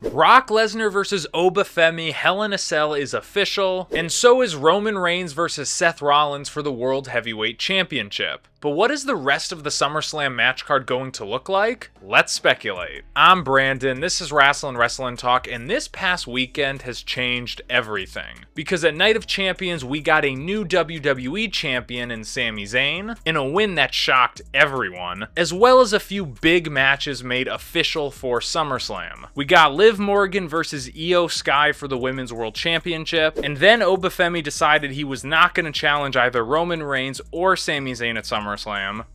Brock Lesnar versus Obafemi Hell in a Cell is official, and so is Roman Reigns versus Seth Rollins for the World Heavyweight Championship. But what is the rest of the SummerSlam match card going to look like? Let's speculate. I'm Brandon, this is Wrestling Talk, and this past weekend has changed everything. Because at Night of Champions, we got a new WWE Champion in Sami Zayn, in a win that shocked everyone, as well as a few big matches made official for SummerSlam. We got Liv Morgan versus Io Sky for the Women's World Championship, and then Obafemi decided he was not going to challenge either Roman Reigns or Sami Zayn at SummerSlam,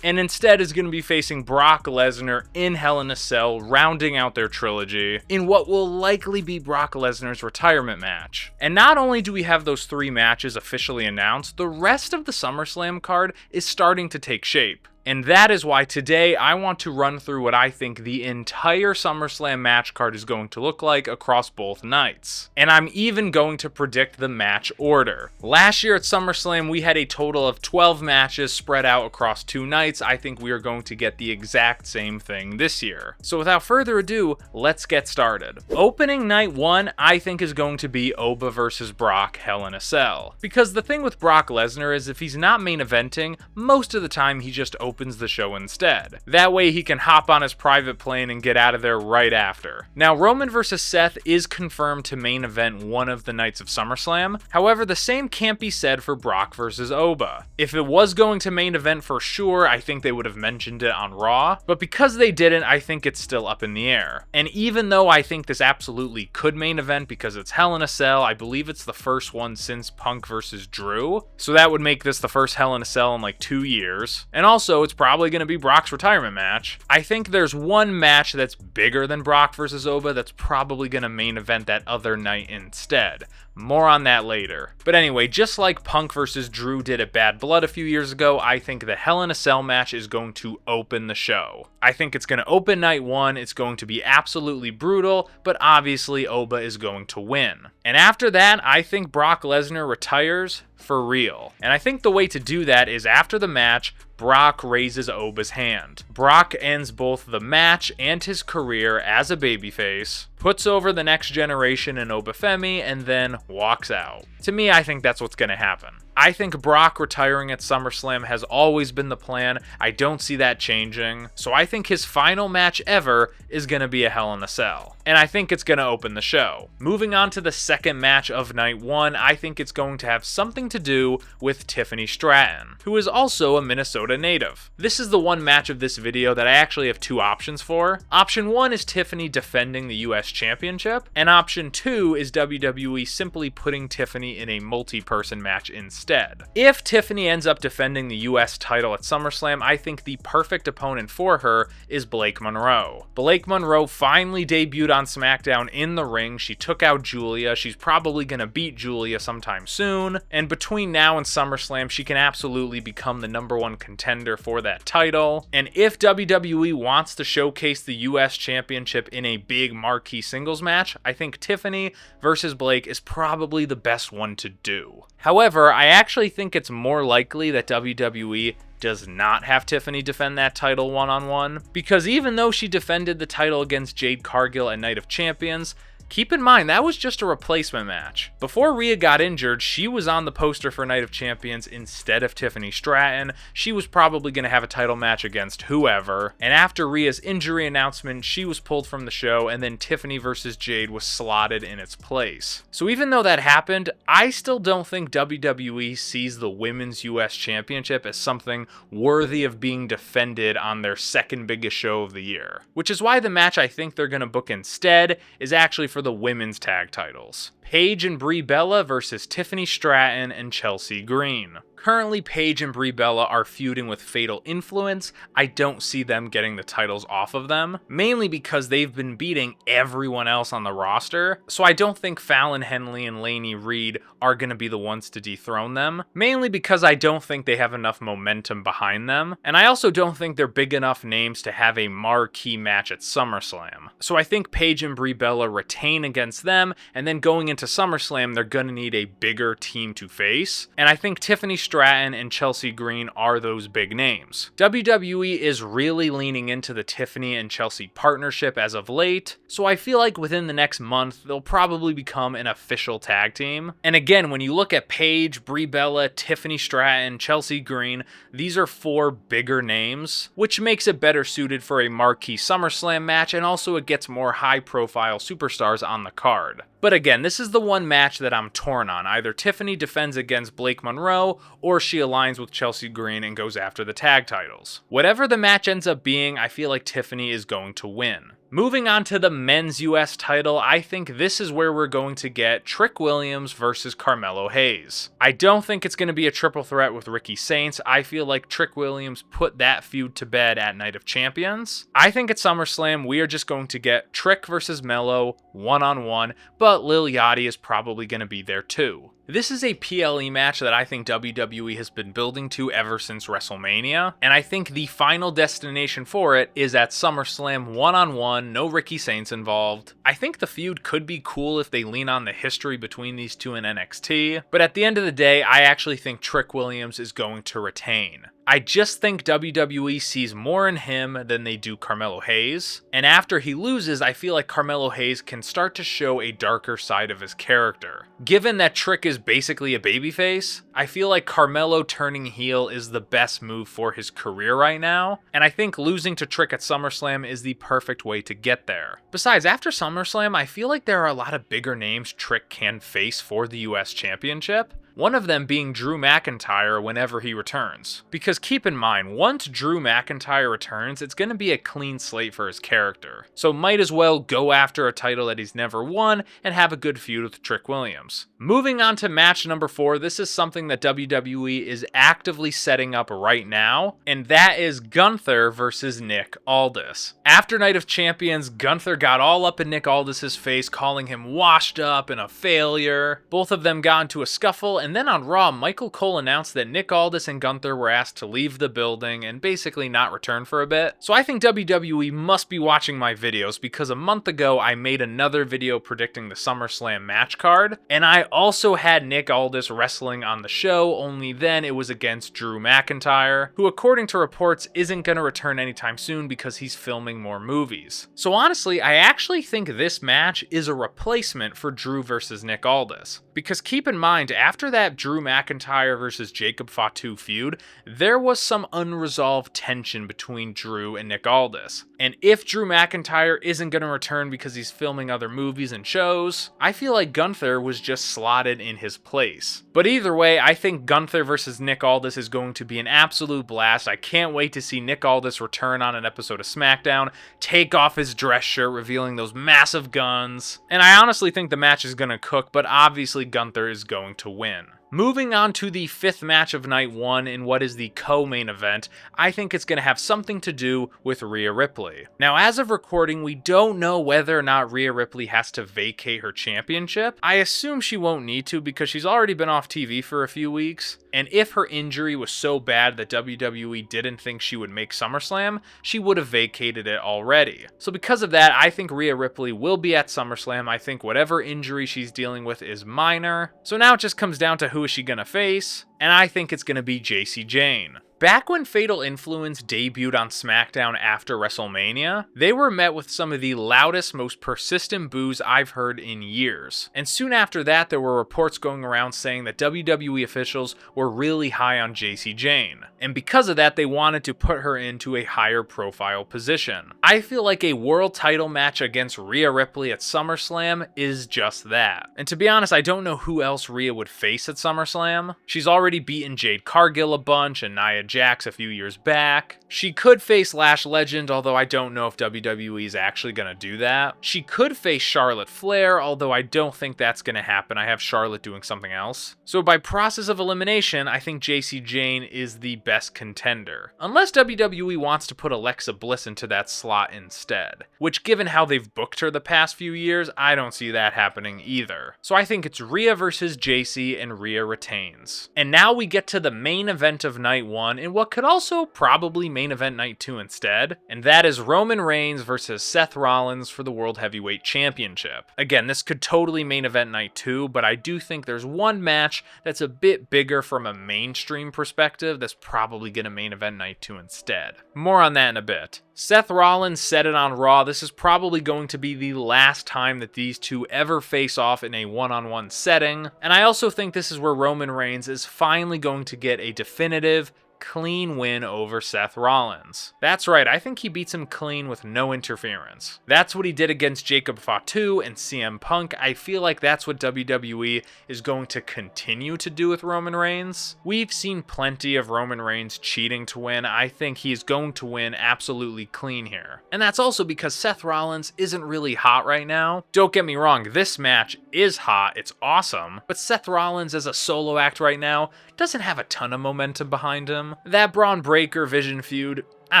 and instead is going to be facing Brock Lesnar in Hell in a Cell, rounding out their trilogy in what will likely be Brock Lesnar's retirement match. And not only do we have those 3 matches officially announced, the rest of the SummerSlam card is starting to take shape. And that is why today I want to run through what I think the entire SummerSlam match card is going to look like across both nights. And I'm even going to predict the match order. Last year at SummerSlam, we had a total of 12 matches spread out across 2 nights. I think we are going to get the exact same thing this year. So without further ado, let's get started. Opening night 1, I think is going to be Oba versus Brock Hell in a Cell. Because the thing with Brock Lesnar is if he's not main eventing, most of the time he just opens the show instead. That way he can hop on his private plane and get out of there right after. Now, Roman versus Seth is confirmed to main event one of the nights of SummerSlam. However, the same can't be said for Brock versus Oba. If it was going to main event for sure, I think they would have mentioned it on Raw, but because they didn't, I think it's still up in the air. And even though I think this absolutely could main event because it's Hell in a Cell, I believe it's the first one since Punk versus Drew, so that would make this the first Hell in a Cell in like 2 years. And also, it's probably going to be Brock's retirement match. I think there's one match that's bigger than Brock versus Oba that's probably going to main event that other night instead. More on that later. But anyway, just like Punk versus Drew did at Bad Blood a few years ago, I think the Hell in a Cell match is going to open the show. I think it's going to open night 1, it's going to be absolutely brutal, but obviously Oba is going to win. And after that, I think Brock Lesnar retires for real. And I think the way to do that is after the match, Brock raises Oba's hand. Brock ends both the match and his career as a babyface, puts over the next generation in Obafemi, and then walks out. To me, I think that's what's going to happen. I think Brock retiring at SummerSlam has always been the plan. I don't see that changing. So I think his final match ever is going to be a Hell in a Cell. And I think it's going to open the show. Moving on to the second match of night 1, I think it's going to have something to do with Tiffany Stratton, who is also a Minnesota native. This is the one match of this video that I actually have 2 options for. Option 1 is Tiffany defending the US Championship, and option 2 is WWE simply putting Tiffany in a multi-person match instead. If Tiffany ends up defending the US title at SummerSlam, I think the perfect opponent for her is Blake Monroe. Blake Monroe finally debuted on SmackDown in the ring. She took out Julia. She's probably going to beat Julia sometime soon, and between now and SummerSlam, she can absolutely become the #1 contender for that title. And if WWE wants to showcase the US Championship in a big marquee singles match, I think Tiffany versus Blake is probably the best one to do. However, I actually think it's more likely that WWE does not have Tiffany defend that title one-on-one, because even though she defended the title against Jade Cargill at Night of Champions, keep in mind, that was just a replacement match. Before Rhea got injured, she was on the poster for Night of Champions instead of Tiffany Stratton. She was probably going to have a title match against whoever. And after Rhea's injury announcement, she was pulled from the show, and then Tiffany versus Jade was slotted in its place. So even though that happened, I still don't think WWE sees the Women's US Championship as something worthy of being defended on their second biggest show of the year. Which is why the match I think they're going to book instead is actually for the women's tag titles. Paige and Brie Bella versus Tiffany Stratton and Chelsea Green. Currently, Paige and Brie Bella are feuding with Fatal Influence. I don't see them getting the titles off of them, mainly because they've been beating everyone else on the roster, so I don't think Fallon Henley and Lainey Reed are going to be the ones to dethrone them, mainly because I don't think they have enough momentum behind them, and I also don't think they're big enough names to have a marquee match at SummerSlam. So I think Paige and Brie Bella retain against them, and then going into SummerSlam, they're going to need a bigger team to face, and I think Tiffany Stratton Stratton and Chelsea Green are those big names. WWE is really leaning into the Tiffany and Chelsea partnership as of late, so I feel like within the next month, they'll probably become an official tag team. And again, when you look at Paige, Brie Bella, Tiffany Stratton, Chelsea Green, these are 4 bigger names, which makes it better suited for a marquee SummerSlam match, and also it gets more high-profile superstars on the card. But again, this is the one match that I'm torn on. Either Tiffany defends against Blake Monroe, or she aligns with Chelsea Green and goes after the tag titles. Whatever the match ends up being, I feel like Tiffany is going to win. Moving on to the men's US title, I think this is where we're going to get Trick Williams versus Carmelo Hayes. I don't think it's going to be a triple threat with Ricky Saints. I feel like Trick Williams put that feud to bed at Night of Champions. I think at SummerSlam, we are just going to get Trick versus Melo one-on-one, but Lil Yachty is probably going to be there too. This is a PLE match that I think WWE has been building to ever since WrestleMania, and I think the final destination for it is at SummerSlam one-on-one, no Ricky Saints involved. I think the feud could be cool if they lean on the history between these two in NXT, but at the end of the day, I actually think Trick Williams is going to retain. I just think WWE sees more in him than they do Carmelo Hayes, and after he loses, I feel like Carmelo Hayes can start to show a darker side of his character. Given that Trick is basically a babyface, I feel like Carmelo turning heel is the best move for his career right now, and I think losing to Trick at SummerSlam is the perfect way to get there. Besides, after SummerSlam, I feel like there are a lot of bigger names Trick can face for the US Championship. One of them being Drew McIntyre whenever he returns. Because keep in mind, once Drew McIntyre returns, it's going to be a clean slate for his character. So might as well go after a title that he's never won and have a good feud with Trick Williams. Moving on to match number 4, this is something that WWE is actively setting up right now, and that is Gunther versus Nick Aldis. After Night of Champions, Gunther got all up in Nick Aldis' face, calling him washed up and a failure. Both of them got into a scuffle, and then on Raw, Michael Cole announced that Nick Aldis and Gunther were asked to leave the building and basically not return for a bit. So I think WWE must be watching my videos, because a month ago I made another video predicting the SummerSlam match card, and I also had Nick Aldis wrestling on the show, only then it was against Drew McIntyre, who according to reports isn't going to return anytime soon because he's filming more movies. So honestly, I actually think this match is a replacement for Drew versus Nick Aldis. Because keep in mind, after that Drew McIntyre versus Jacob Fatu feud, there was some unresolved tension between Drew and Nick Aldis. And if Drew McIntyre isn't going to return because he's filming other movies and shows, I feel like Gunther was just slotted in his place. But either way, I think Gunther versus Nick Aldis is going to be an absolute blast. I can't wait to see Nick Aldis return on an episode of SmackDown, take off his dress shirt, revealing those massive guns. And I honestly think the match is going to cook, but obviously Gunther is going to win. Moving on to the 5th match of night 1 in what is the co-main event, I think it's going to have something to do with Rhea Ripley. Now, as of recording, we don't know whether or not Rhea Ripley has to vacate her championship. I assume she won't need to because she's already been off TV for a few weeks. And if her injury was so bad that WWE didn't think she would make SummerSlam, she would have vacated it already. So because of that, I think Rhea Ripley will be at SummerSlam. I think whatever injury she's dealing with is minor. So now it just comes down to who is she gonna face, and I think it's gonna be JC Jane. Back when Fatal Influence debuted on SmackDown after WrestleMania, they were met with some of the loudest, most persistent boos I've heard in years. And soon after that, there were reports going around saying that WWE officials were really high on JC Jane. And because of that, they wanted to put her into a higher profile position. I feel like a world title match against Rhea Ripley at SummerSlam is just that. And to be honest, I don't know who else Rhea would face at SummerSlam. She's already beaten Jade Cargill a bunch and Nia Jax a few years back. She could face Lash Legend, although I don't know if WWE is actually going to do that. She could face Charlotte Flair, although I don't think that's going to happen. I have Charlotte doing something else. So by process of elimination, I think JC Jane is the best contender. Unless WWE wants to put Alexa Bliss into that slot instead, which given how they've booked her the past few years, I don't see that happening either. So I think it's Rhea versus JC and Rhea retains. And now we get to the main event of night 1 in what could also probably main event night 2 instead, and that is Roman Reigns versus Seth Rollins for the World Heavyweight Championship. Again, this could totally main event night 2, but I do think there's one match that's a bit bigger from a mainstream perspective that's probably going to main event night 2 instead. More on that in a bit. Seth Rollins said it on Raw, this is probably going to be the last time that these two ever face off in a one-on-one setting, and I also think this is where Roman Reigns is finally going to get a definitive, clean win over Seth Rollins. That's right, I think he beats him clean with no interference. That's what he did against Jacob Fatu and CM Punk. I feel like that's what WWE is going to continue to do with Roman Reigns. We've seen plenty of Roman Reigns cheating to win. I think he's going to win absolutely clean here. And that's also because Seth Rollins isn't really hot right now. Don't get me wrong, this match is hot, it's awesome, but Seth Rollins as a solo act right now doesn't have a ton of momentum behind him. That Braun Breaker Vision feud, I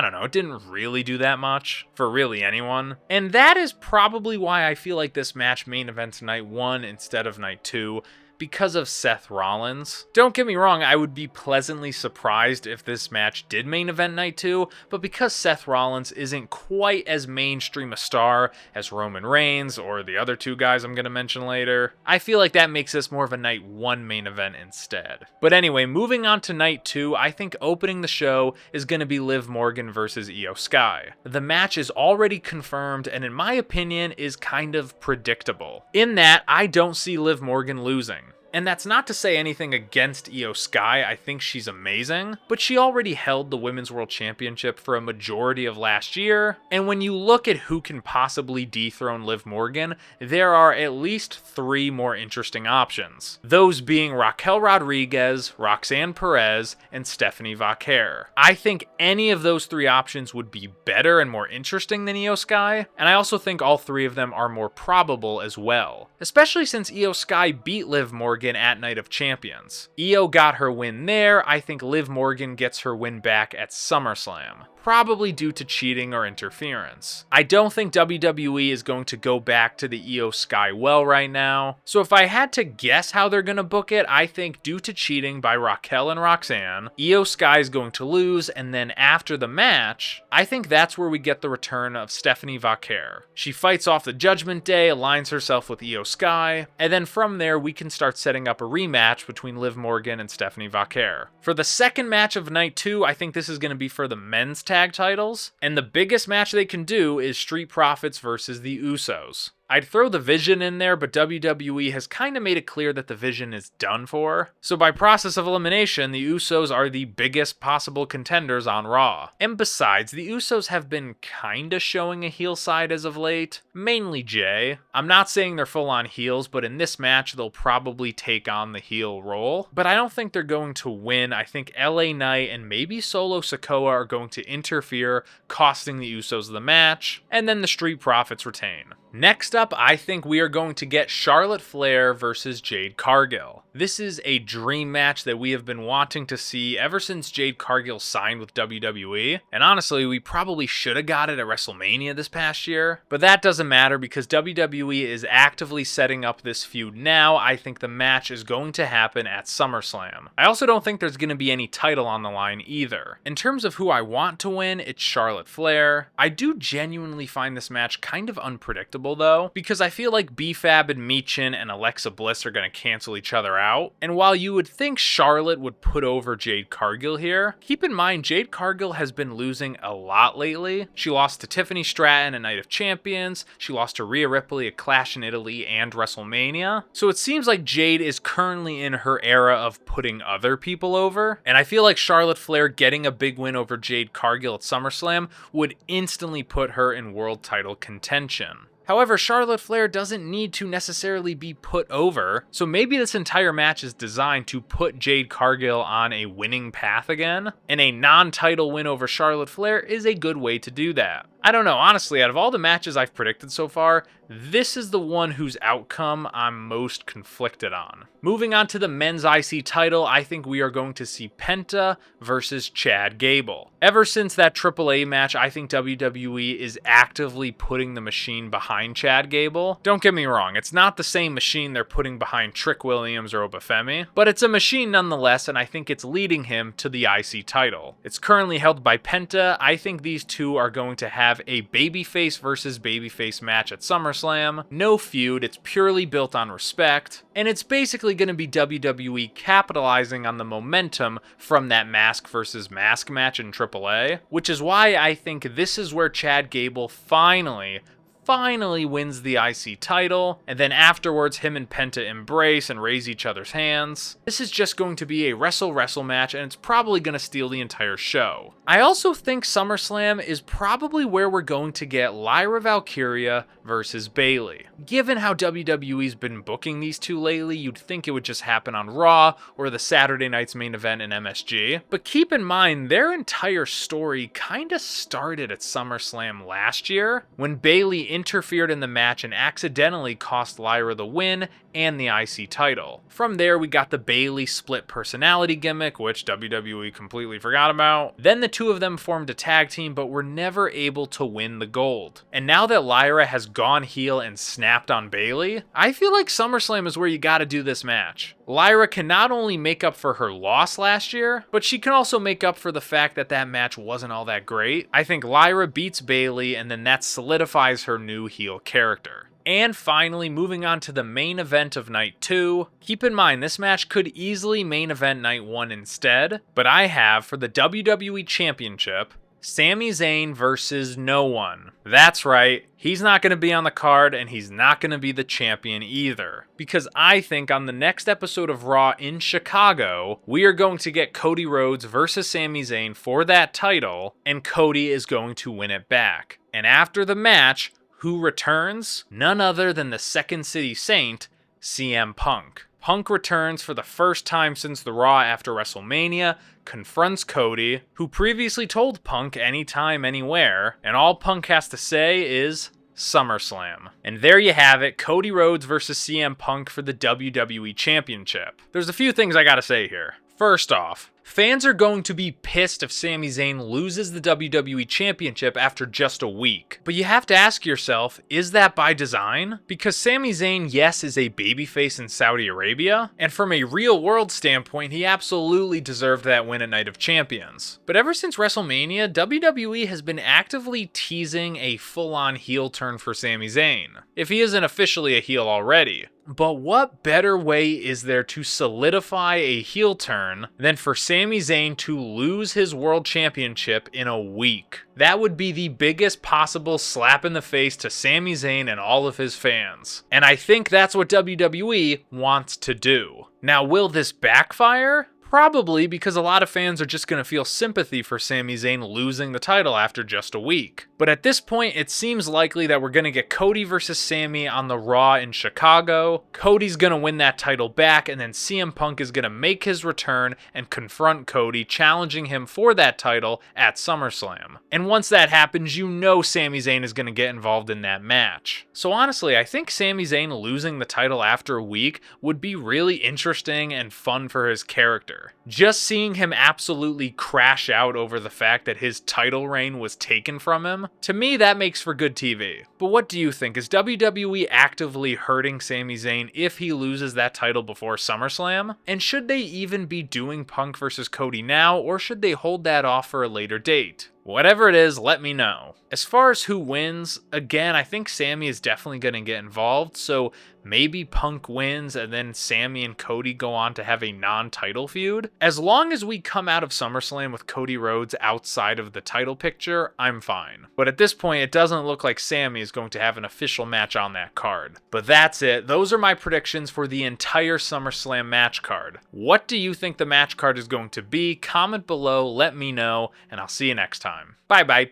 don't know, it didn't really do that much for really anyone. And that is probably why I feel like this match main events night 1 instead of night 2. Because of Seth Rollins. Don't get me wrong, I would be pleasantly surprised if this match did main event night 2, but because Seth Rollins isn't quite as mainstream a star as Roman Reigns or the other two guys I'm going to mention later, I feel like that makes this more of a night 1 main event instead. But anyway, moving on to night 2, I think opening the show is going to be Liv Morgan versus Io Sky. The match is already confirmed and in my opinion is kind of predictable, in that I don't see Liv Morgan losing. And that's not to say anything against Io Sky, I think she's amazing, but she already held the Women's World Championship for a majority of last year, and when you look at who can possibly dethrone Liv Morgan, there are at least 3 more interesting options. Those being Raquel Rodriguez, Roxanne Perez, and Stephanie Vaquer. I think any of those 3 options would be better and more interesting than Io Sky, and I also think all 3 of them are more probable as well, especially since Io Sky beat Liv Morgan at Night of Champions. Io got her win there. I think Liv Morgan gets her win back at SummerSlam, probably due to cheating or interference. I don't think WWE is going to go back to the Io Sky well right now, so if I had to guess how they're going to book it, I think due to cheating by Raquel and Roxanne, Io Sky is going to lose, and then after the match, I think that's where we get the return of Stephanie Vaquer. She fights off the Judgment Day, aligns herself with Io Sky, and then from there we can start setting up a rematch between Liv Morgan and Stephanie Vaquer. For the second match of night 2, I think this is going to be for the men's tag titles, and the biggest match they can do is Street Profits versus the Usos. I'd throw the Vision in there, but WWE has kind of made it clear that the Vision is done for. So by process of elimination, the Usos are the biggest possible contenders on Raw. And besides, the Usos have been kinda showing a heel side as of late, mainly Jay. I'm not saying they're full on heels, but in this match, they'll probably take on the heel role. But I don't think they're going to win. I think LA Knight and maybe Solo Sikoa are going to interfere, costing the Usos the match, and then the Street Profits retain. Next up, I think we are going to get Charlotte Flair versus Jade Cargill. This is a dream match that we have been wanting to see ever since Jade Cargill signed with WWE, and honestly, we probably should have got it at WrestleMania this past year, but that doesn't matter because WWE is actively setting up this feud now. I think the match is going to happen at SummerSlam. I also don't think there's going to be any title on the line either. In terms of who I want to win, it's Charlotte Flair. I do genuinely find this match kind of unpredictable though, because I feel like B-Fab and Michin and Alexa Bliss are going to cancel each other out. And while you would think Charlotte would put over Jade Cargill here, keep in mind Jade Cargill has been losing a lot lately. She lost to Tiffany Stratton at Night of Champions, she lost to Rhea Ripley at Clash in Italy and WrestleMania. So it seems like Jade is currently in her era of putting other people over, and I feel like Charlotte Flair getting a big win over Jade Cargill at SummerSlam would instantly put her in world title contention. However, Charlotte Flair doesn't need to necessarily be put over, so maybe this entire match is designed to put Jade Cargill on a winning path again, and a non-title win over Charlotte Flair is a good way to do that. I don't know, honestly, out of all the matches I've predicted so far, this is the one whose outcome I'm most conflicted on. Moving on to the men's IC title, I think we are going to see Penta versus Chad Gable. Ever since that AAA match, I think WWE is actively putting the machine behind Chad Gable. Don't get me wrong, it's not the same machine they're putting behind Trick Williams or Obafemi, but it's a machine nonetheless, and I think it's leading him to the IC title. It's currently held by Penta. I think these two are going to have a babyface versus babyface match at SummerSlam. No feud, it's purely built on respect, and it's basically going to be WWE capitalizing on the momentum from that mask versus mask match in AAA, which is why I think this is where Chad Gable finally wins the IC title, and then afterwards him and Penta embrace and raise each other's hands. This is just going to be a wrestle match, and it's probably going to steal the entire show. I also think SummerSlam is probably where we're going to get Lyra Valkyria versus Bayley. Given how WWE's been booking these two lately, you'd think it would just happen on Raw or the Saturday night's main event in MSG. But keep in mind, their entire story kinda started at SummerSlam last year, when Bayley interfered in the match and accidentally cost Lyra the win and the IC title. From there, we got the Bayley split personality gimmick, which WWE completely forgot about. Then the two of them formed a tag team, but were never able to win the gold. And now that Lyra has gone heel and snapped on Bayley, I feel like SummerSlam is where you gotta do this match. Lyra can not only make up for her loss last year, but she can also make up for the fact that that match wasn't all that great. I think Lyra beats Bayley, and then that solidifies her new heel character. And finally, moving on to the main event of night 2. Keep in mind, this match could easily main event night 1 instead, but I have, for the WWE Championship, Sami Zayn versus no one. That's right, he's not going to be on the card, and he's not going to be the champion either. Because I think on the next episode of Raw in Chicago, we are going to get Cody Rhodes versus Sami Zayn for that title, and Cody is going to win it back. And after the match, who returns? None other than the Second City Saint, CM Punk. Punk returns for the first time since the Raw after WrestleMania, confronts Cody, who previously told Punk anytime, anywhere, and all Punk has to say is SummerSlam. And there you have it, Cody Rhodes versus CM Punk for the WWE Championship. There's a few things I gotta say here. First off, fans are going to be pissed if Sami Zayn loses the WWE Championship after just a week. But you have to ask yourself, is that by design? Because Sami Zayn, yes, is a babyface in Saudi Arabia, and from a real-world standpoint, he absolutely deserved that win at Night of Champions. But ever since WrestleMania, WWE has been actively teasing a full-on heel turn for Sami Zayn, if he isn't officially a heel already. But what better way is there to solidify a heel turn than for Sami Zayn to lose his world championship in a week? That would be the biggest possible slap in the face to Sami Zayn and all of his fans. And I think that's what WWE wants to do. Now, will this backfire? Probably, because a lot of fans are just going to feel sympathy for Sami Zayn losing the title after just a week. But at this point, it seems likely that we're going to get Cody versus Sami on the Raw in Chicago. Cody's going to win that title back, and then CM Punk is going to make his return and confront Cody, challenging him for that title at SummerSlam. And once that happens, you know Sami Zayn is going to get involved in that match. So honestly, I think Sami Zayn losing the title after a week would be really interesting and fun for his character. Just seeing him absolutely crash out over the fact that his title reign was taken from him, to me that makes for good TV. But what do you think? Is WWE actively hurting Sami Zayn if he loses that title before SummerSlam? And should they even be doing Punk versus Cody now, or should they hold that off for a later date? Whatever it is, let me know. As far as who wins, again, I think Sami is definitely going to get involved, so maybe Punk wins and then Sami and Cody go on to have a non-title feud. As long as we come out of SummerSlam with Cody Rhodes outside of the title picture, I'm fine. But at this point, it doesn't look like Sami is going to have an official match on that card. But that's it. Those are my predictions for the entire SummerSlam match card. What do you think the match card is going to be? Comment below, let me know, and I'll see you next time. Bye-bye.